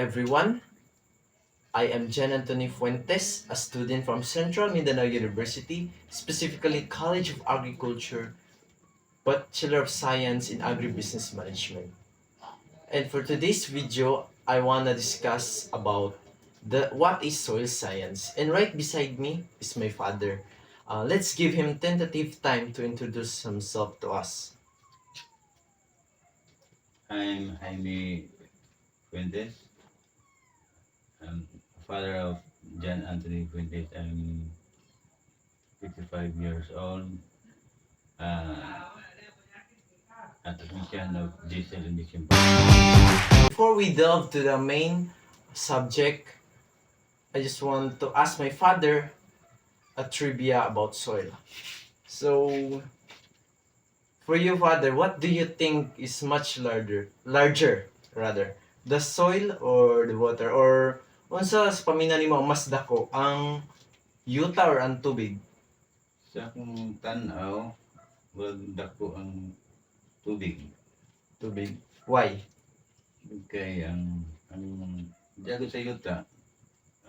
everyone. I am Jen Anthony Fuentes, a student from Central Mindanao University, specifically College of Agriculture, Bachelor of Science in Agribusiness Management. And for today's video, I wanna discuss about what is soil science. And right beside me is my father. Let's give him tentative time to introduce himself to us. I'm Jaime Fuentes. I'm father of John Anthony Fuentes. I'm 55 years old. At the mission of diesel injection. Before we delve to the main subject, I just want to ask my father a trivia about soil. So, for you, father, what do you think is much larger rather, the soil or the water? Or unsa sa pamina nimo mas dako, ang yuta or ang tubig? Sa akong tanaw, wag dako ang tubig. Tubig. Why? Kay ang diago sa yuta,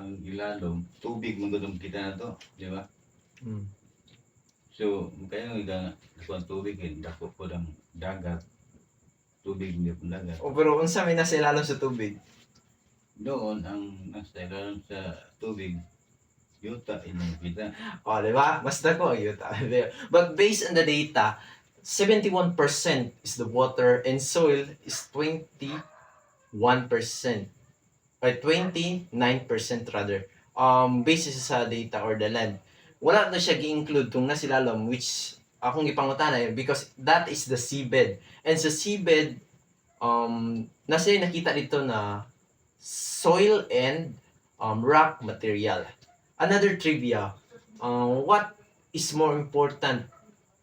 ang ilalom, tubig magudong kita na to, di ba? Hmm. So, kaya nga dako ang tubig, dako po ng dagat. Tubig hindi po dagat. O pero unsa may nasa ilalim sa tubig? Doon ang nasa ilalim sa tubig, yuta inyong kita. O, di ba? Mas dako ang yuta. But based on the data, 71% is the water and soil is 21%. Or 29% rather. Basis sa data or the land. Wala na siya gi-include kung nasilalam, which akong ipangutana because that is the seabed. And sa seabed, nasa nakita dito na soil and rock material. Another trivia, what is more important,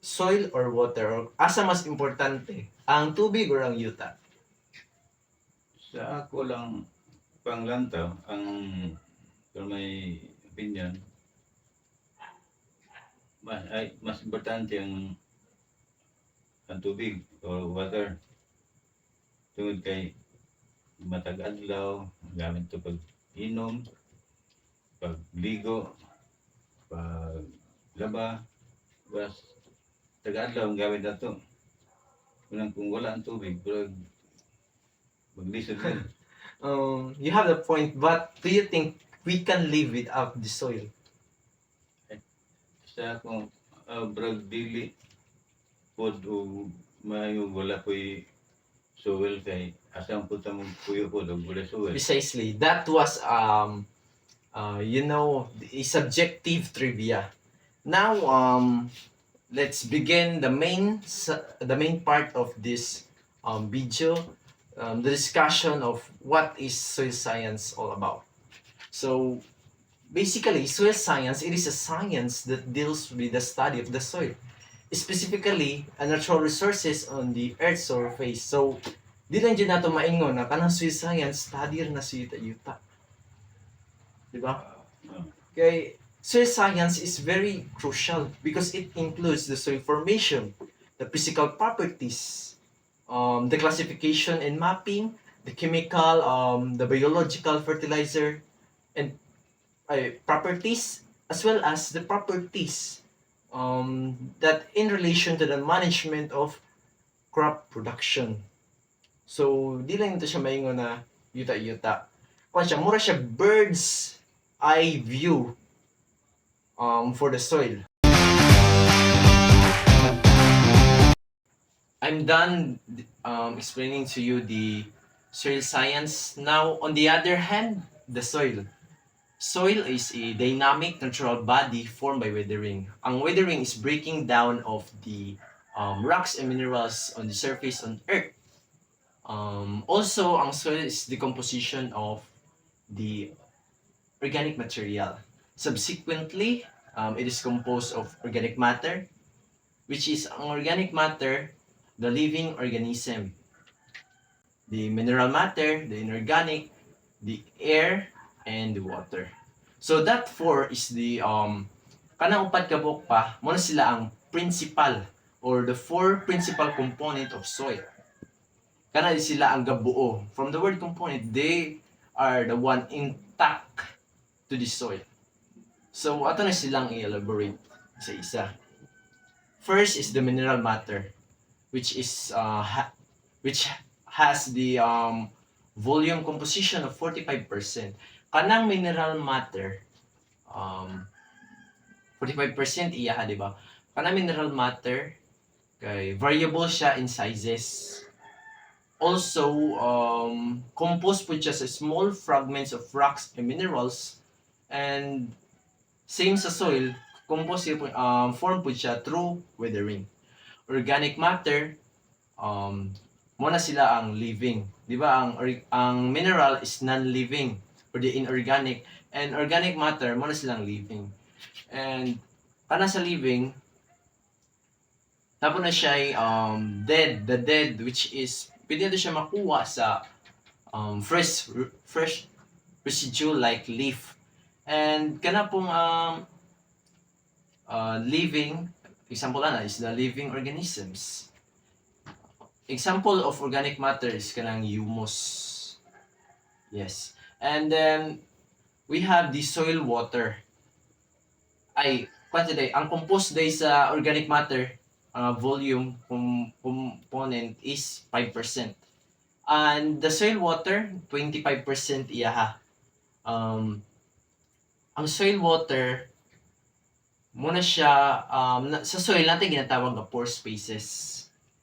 soil or water? Or asa mas importante, ang tubig or ang yuta? Sa ako lang panglantaw, kung may opinion, mas importante ang tubig o water. Tungod kay matag adlaw, gamit to pag inom, pagligo, paglaba, bas taga-adlaw ang gamit na to. Kung wala ang tubig, pero maglisod din. You have the point, but do you think we can live without the soil? Sa akong brag dili pod o maayo wala ko'y soil kay asang punta mong puyo pod o wala soil. Precisely. That was a subjective trivia. Now let's begin the main part of this video, the discussion of what is soil science all about. So basically, soil science, it is a science that deals with the study of the soil, specifically natural resources on the earth's surface. So di lang dyan nato maingon na kanang soil science study na sa yuta. Di ba? Okay, soil science is very crucial because it includes the soil formation, the physical properties, the classification and mapping, the chemical, the biological fertilizer, and properties, as well as the properties that in relation to the management of crop production. So, di lang ito siya maingon na yuta-yuta. Kung siya, mura siya bird's eye view for the soil. I'm done explaining to you the soil science. Now, on the other hand, the soil. Soil is a dynamic natural body formed by weathering. Ang weathering is breaking down of the rocks and minerals on the surface on Earth. Also, ang soil is decomposition of the organic material. Subsequently, it is composed of organic matter, which is ang organic matter, the living organism. The mineral matter, the inorganic, the air, and the water. So that four is the kanang upat ka buok pa, mo na sila ang principal or the four principal component of soil. Kana sila ang gabuo. From the word component, they are the one intact to the soil. So, ato na silang i-elaborate isa-isa. First is the mineral matter, which is which has the volume composition of 45%. Kanang mineral matter, 45% iya ha, di ba? Kanang mineral matter, kay variable siya in sizes. Also, composed po siya sa small fragments of rocks and minerals, and same sa soil, composed form po siya through weathering. Organic matter, muna sila ang living. Di ba? Ang mineral is non-living or the inorganic, and organic matter muna silang living. And kana sa living, tapos na siya ay dead, the dead, which is pwede na siya makuha sa fresh residue like leaf. And kana pong living, example na is the living organisms. Example of organic matter is kanang humus. Yes. And then we have the soil water. Ang composed day sa organic matter volume component is 5%. And the soil water, 25% iyaha. Ang soil water, muna siya, sa soil natin ginatawag na pore spaces.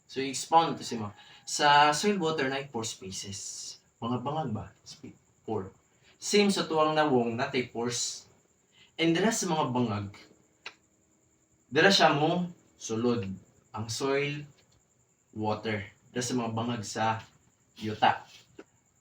So, i-expound ito si mo. Sa soil water na pore spaces. Mga bangag ba? Pore. Same sa tuwang nawong natay pores. And dira sa mga bangag, dira siya mo sulod ang soil water dira sa mga bangag sa yuta.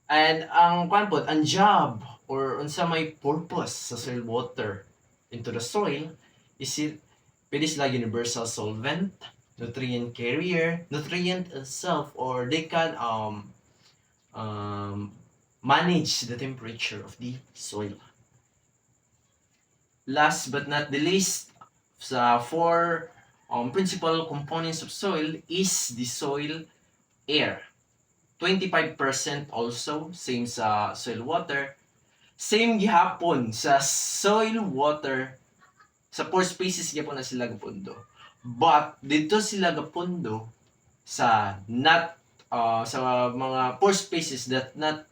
And ang kanpod, ang job or unsa may purpose sa soil water into the soil is it pwede sila universal solvent, nutrient carrier, nutrient itself, or they can manage the temperature of the soil. Last but not the least, sa four principal components of soil is the soil air. 25% also, same sa soil water. Same gihapon sa soil water, sa pore spaces gihapon na sila gapundo. But dito sila gapundo sa sa mga pore spaces that not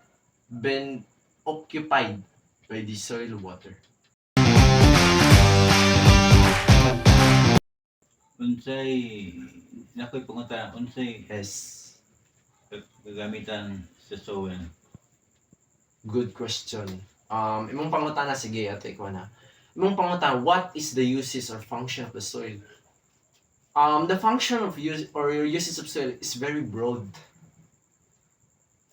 been occupied by the soil water. Unsay nakoy pangutana, unsay Yes. gagamitan sa soil? Good question. Imong pangutana, sige, ate ko na. Imong pangutana, what is the uses or function of the soil? The function of use or uses of soil is very broad,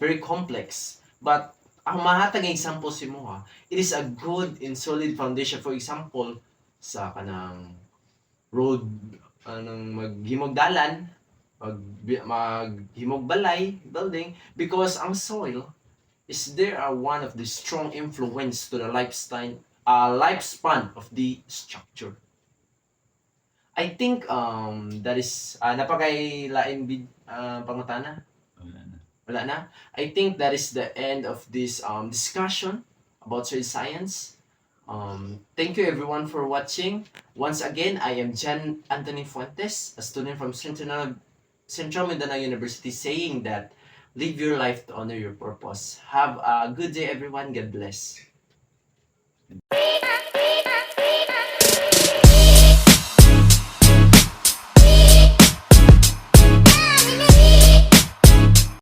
very complex. But ang mahatag nga example si mo ha, it is a good and solid foundation. For example, sa kanang road, maghimog dalan, maghimog balay, building, because ang soil is there are one of the strong influence to the lifespan of the structure. I think that is napakailain pangutana. Wala na. I think that is the end of this discussion about soil science. Thank you everyone for watching. Once again, I am Jan Anthony Fuentes, a student from Central Mindanao University, saying that live your life to honor your purpose. Have a good day everyone. God bless.